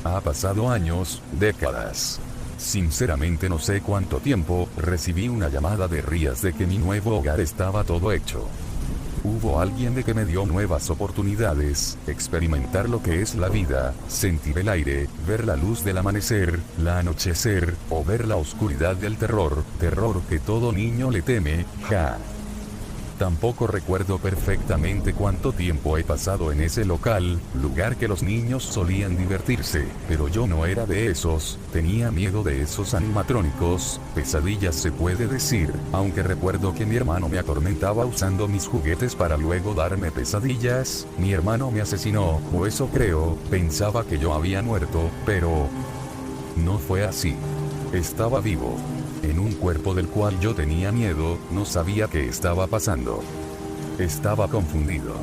Ha pasado años, décadas. Sinceramente no sé cuánto tiempo, recibí una llamada de Rías de que mi nuevo hogar estaba todo hecho. Hubo alguien de que me dio nuevas oportunidades, experimentar lo que es la vida, sentir el aire, ver la luz del amanecer, la anochecer, o ver la oscuridad del terror, terror que todo niño le teme, ja. Tampoco recuerdo perfectamente cuánto tiempo he pasado en ese local, lugar que los niños solían divertirse, pero yo no era de esos, tenía miedo de esos animatrónicos, pesadillas se puede decir, aunque recuerdo que mi hermano me atormentaba usando mis juguetes para luego darme pesadillas, mi hermano me asesinó, o eso creo, pensaba que yo había muerto, pero no fue así. Estaba vivo. En un cuerpo del cual yo tenía miedo, no sabía qué estaba pasando. Estaba confundido.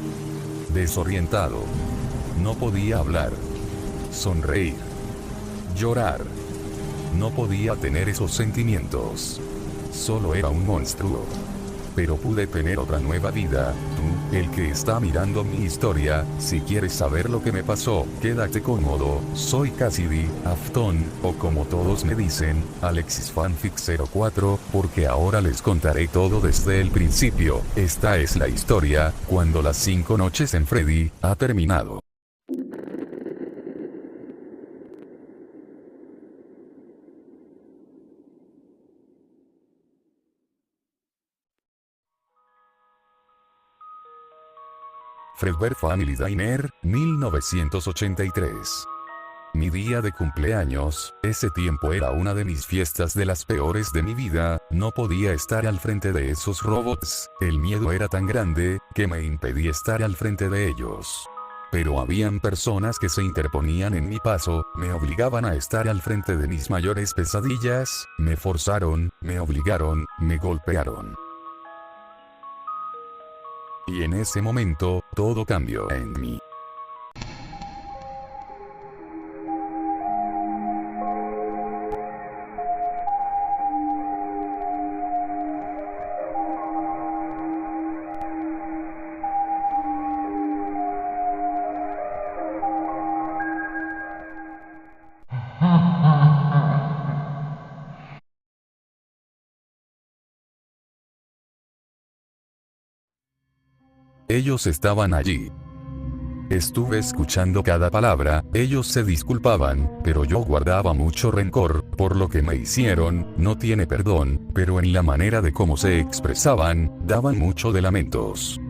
Desorientado. No podía hablar. Sonreír. Llorar. No podía tener esos sentimientos. Solo era un monstruo. Pero pude tener otra nueva vida. Tú, el que está mirando mi historia, si quieres saber lo que me pasó, quédate cómodo. Soy Cassidy, Afton, o como todos me dicen, Alexis Fanfic 04, porque ahora les contaré todo desde el principio. Esta es la historia, cuando las 5 noches en Freddy, ha terminado. Fredbear Family Diner, 1983. Mi día de cumpleaños, ese tiempo era una de mis fiestas de las peores de mi vida, no podía estar al frente de esos robots, el miedo era tan grande, que me impedía estar al frente de ellos. Pero habían personas que se interponían en mi paso, me obligaban a estar al frente de mis mayores pesadillas, me forzaron, me obligaron, me golpearon. Y en ese momento, todo cambió en mí. Ellos estaban allí. Estuve escuchando cada palabra, ellos se disculpaban, pero yo guardaba mucho rencor, por lo que me hicieron, no tiene perdón, pero en la manera de cómo se expresaban, daban mucho de lamentos.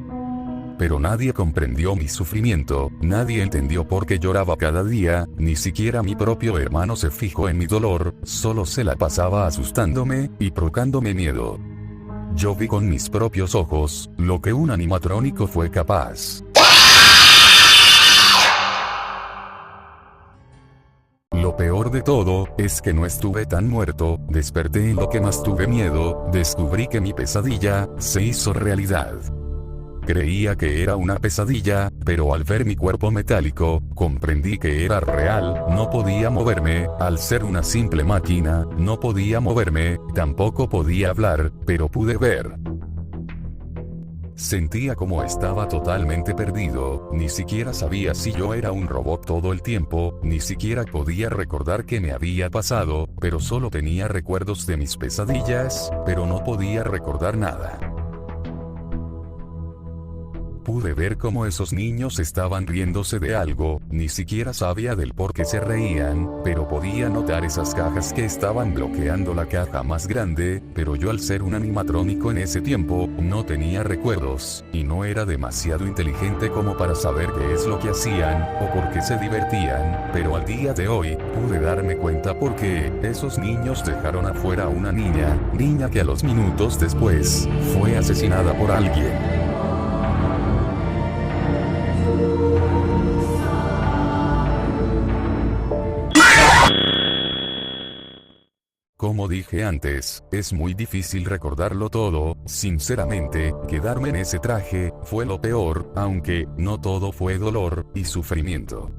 Pero nadie comprendió mi sufrimiento, nadie entendió por qué lloraba cada día, ni siquiera mi propio hermano se fijó en mi dolor, solo se la pasaba asustándome, y provocándome miedo. Yo vi con mis propios ojos, lo que un animatrónico fue capaz. Lo peor de todo, es que no estuve tan muerto, desperté en lo que más tuve miedo, descubrí que mi pesadilla, se hizo realidad. Creía que era una pesadilla, pero al ver mi cuerpo metálico, comprendí que era real, no podía moverme, al ser una simple máquina, no podía moverme, tampoco podía hablar, pero pude ver. Sentía como estaba totalmente perdido, ni siquiera sabía si yo era un robot todo el tiempo, ni siquiera podía recordar qué me había pasado, pero solo tenía recuerdos de mis pesadillas, pero no podía recordar nada. Pude ver cómo esos niños estaban riéndose de algo, ni siquiera sabía del por qué se reían, pero podía notar esas cajas que estaban bloqueando la caja más grande, pero yo al ser un animatrónico en ese tiempo, no tenía recuerdos, y no era demasiado inteligente como para saber qué es lo que hacían, o por qué se divertían, pero al día de hoy, pude darme cuenta por qué esos niños dejaron afuera a una niña que a los minutos después, fue asesinada por alguien. Como dije antes, es muy difícil recordarlo todo. Sinceramente, quedarme en ese traje fue lo peor, aunque no todo fue dolor y sufrimiento.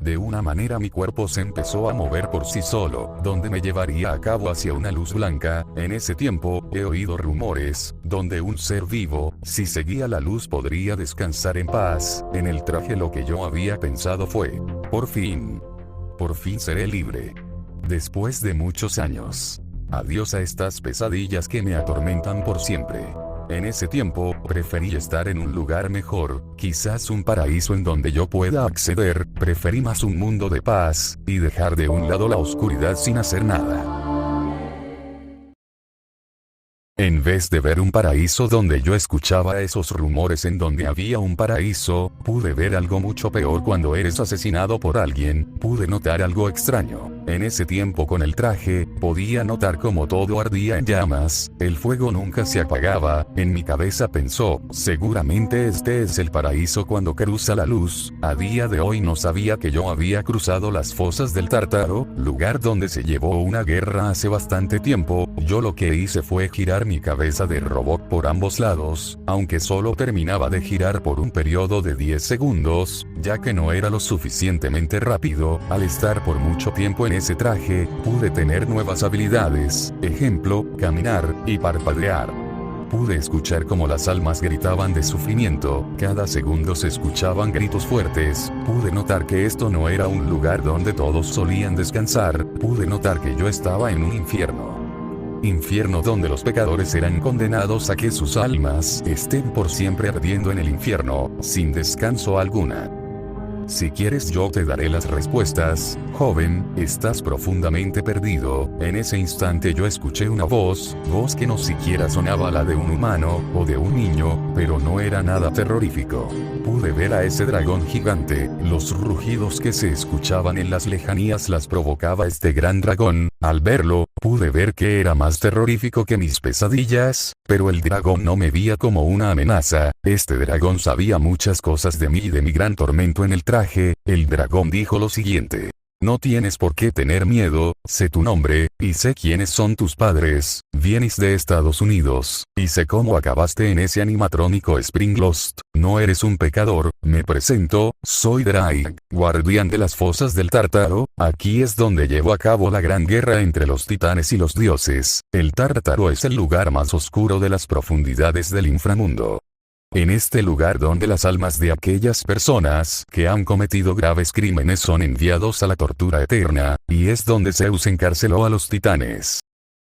De una manera mi cuerpo se empezó a mover por sí solo, donde me llevaría a cabo hacia una luz blanca. En ese tiempo, he oído rumores, donde un ser vivo, si seguía la luz podría descansar en paz. En el traje lo que yo había pensado fue, por fin seré libre. Después de muchos años. Adiós a estas pesadillas que me atormentan por siempre. En ese tiempo, preferí estar en un lugar mejor, quizás un paraíso en donde yo pueda acceder. Preferí más un mundo de paz, y dejar de un lado la oscuridad sin hacer nada. En vez de ver un paraíso donde yo escuchaba esos rumores en donde había un paraíso, pude ver algo mucho peor cuando eres asesinado por alguien. Pude notar algo extraño. En ese tiempo con el traje, podía notar como todo ardía en llamas, el fuego nunca se apagaba. En mi cabeza pensó, seguramente este es el paraíso cuando cruza la luz. A día de hoy no sabía que yo había cruzado las fosas del Tártaro, lugar donde se llevó una guerra hace bastante tiempo. Yo lo que hice fue girar mi cabeza de robot por ambos lados, aunque solo terminaba de girar por un periodo de 10 segundos, ya que no era lo suficientemente rápido. Al estar por mucho tiempo en ese traje, pude tener nuevas habilidades, ejemplo, caminar y parpadear. Pude escuchar cómo las almas gritaban de sufrimiento, cada segundo se escuchaban gritos fuertes. Pude notar que esto no era un lugar donde todos solían descansar. Pude notar que yo estaba en un infierno. Infierno donde los pecadores serán condenados a que sus almas estén por siempre ardiendo en el infierno, sin descanso alguna. Si quieres yo te daré las respuestas, joven, estás profundamente perdido. En ese instante yo escuché una voz que no siquiera sonaba la de un humano, o de un niño, pero no era nada terrorífico. Pude ver a ese dragón gigante, los rugidos que se escuchaban en las lejanías las provocaba este gran dragón. Al verlo, pude ver que era más terrorífico que mis pesadillas, pero el dragón no me veía como una amenaza. Este dragón sabía muchas cosas de mí y de mi gran tormento en el traje. El dragón dijo lo siguiente: no tienes por qué tener miedo, sé tu nombre, y sé quiénes son tus padres, vienes de Estados Unidos, y sé cómo acabaste en ese animatrónico Spring Lost. No eres un pecador, me presento, soy Drake, guardián de las fosas del Tártaro. Aquí es donde llevo a cabo la gran guerra entre los titanes y los dioses. El Tártaro es el lugar más oscuro de las profundidades del inframundo. En este lugar donde las almas de aquellas personas que han cometido graves crímenes son enviados a la tortura eterna, y es donde Zeus encarceló a los titanes.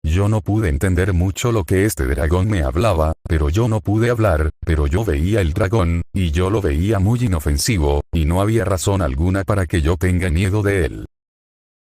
Yo no pude entender mucho lo que este dragón me hablaba, pero yo no pude hablar, pero yo veía el dragón, y yo lo veía muy inofensivo, y no había razón alguna para que yo tenga miedo de él.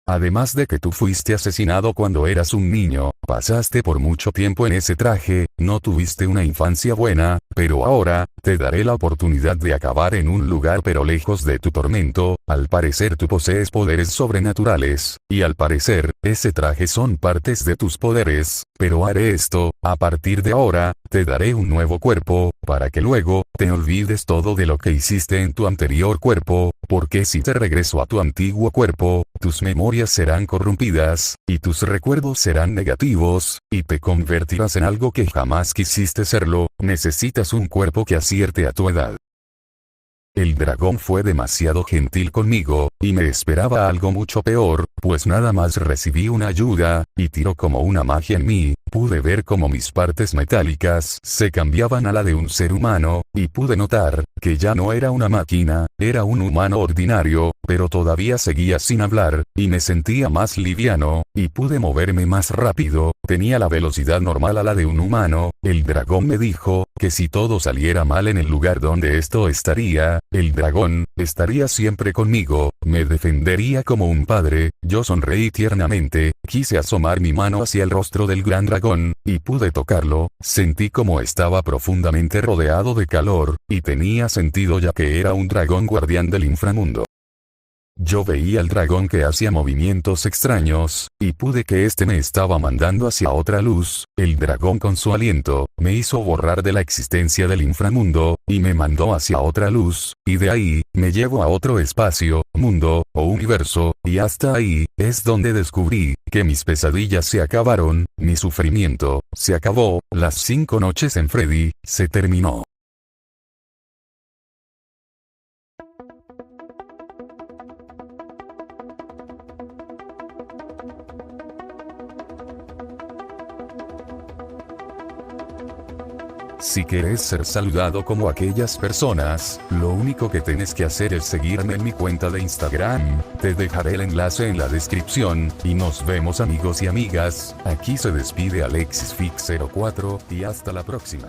Además de que tú fuiste asesinado cuando eras un niño, pasaste por mucho tiempo en ese traje, no tuviste una infancia buena, pero ahora, te daré la oportunidad de acabar en un lugar pero lejos de tu tormento. Al parecer tú posees poderes sobrenaturales, y al parecer, ese traje son partes de tus poderes, pero haré esto, a partir de ahora, te daré un nuevo cuerpo, para que luego, te olvides todo de lo que hiciste en tu anterior cuerpo, porque si te regreso a tu antiguo cuerpo, tus memorias serán corrompidas, y tus recuerdos serán negativos, y te convertirás en algo que jamás quisiste serlo. Necesitas un cuerpo que acierte a tu edad. El dragón fue demasiado gentil conmigo, y me esperaba algo mucho peor, pues nada más recibí una ayuda, y tiró como una magia en mí. Pude ver cómo mis partes metálicas se cambiaban a la de un ser humano, y pude notar que ya no era una máquina, era un humano ordinario, pero todavía seguía sin hablar, y me sentía más liviano, y pude moverme más rápido. Tenía la velocidad normal a la de un humano. El dragón me dijo que si todo saliera mal en el lugar donde esto estaría, el dragón estaría siempre conmigo, me defendería como un padre. Yo sonreí tiernamente, quise asomar mi mano hacia el rostro del gran dragón, y pude tocarlo. Sentí como estaba profundamente rodeado de calor, y tenía sentido ya que era un dragón guardián del inframundo. Yo veía al dragón que hacía movimientos extraños, y pude que este me estaba mandando hacia otra luz. El dragón con su aliento, me hizo borrar de la existencia del inframundo, y me mandó hacia otra luz, y de ahí, me llevó a otro espacio, mundo, o universo, y hasta ahí, es donde descubrí, que mis pesadillas se acabaron, mi sufrimiento, se acabó, las 5 noches en Freddy, se terminó. Si querés ser saludado como aquellas personas, lo único que tenés que hacer es seguirme en mi cuenta de Instagram, te dejaré el enlace en la descripción, y nos vemos amigos y amigas, aquí se despide AlexisFix04, y hasta la próxima.